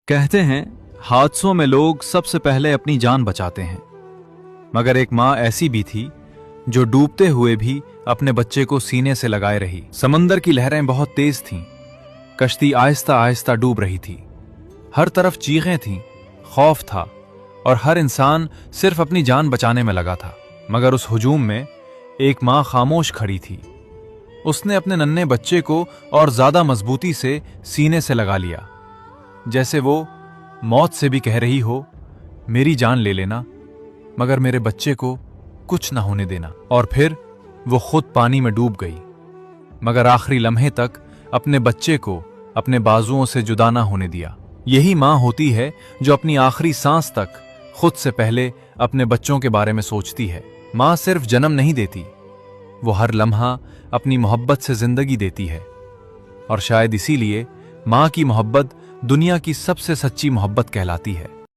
कहते हैं हादसों में लोग सबसे पहले अपनी जान बचाते हैं, मगर एक माँ ऐसी भी थी जो डूबते हुए भी अपने बच्चे को सीने से लगाए रही। समंदर की लहरें बहुत तेज थीं, कश्ती आहिस्ता आहिस्ता डूब रही थी, हर तरफ चीखें थीं, खौफ था और हर इंसान सिर्फ अपनी जान बचाने में लगा था। मगर उस हुजूम में एक माँ खामोश खड़ी थी। उसने अपने नन्हे बच्चे को और ज्यादा मजबूती से सीने से लगा लिया, जैसे वो मौत से भी कह रही हो, मेरी जान ले लेना मगर मेरे बच्चे को कुछ ना होने देना। और फिर वो खुद पानी में डूब गई, मगर आखिरी लम्हे तक अपने बच्चे को अपने बाजुओं से जुदा ना होने दिया। यही माँ होती है जो अपनी आखिरी सांस तक खुद से पहले अपने बच्चों के बारे में सोचती है। माँ सिर्फ जन्म नहीं देती, वो हर लम्हा अपनी मोहब्बत से जिंदगी देती है। और शायद इसीलिए माँ की मोहब्बत दुनिया की सबसे सच्ची मोहब्बत कहलाती है।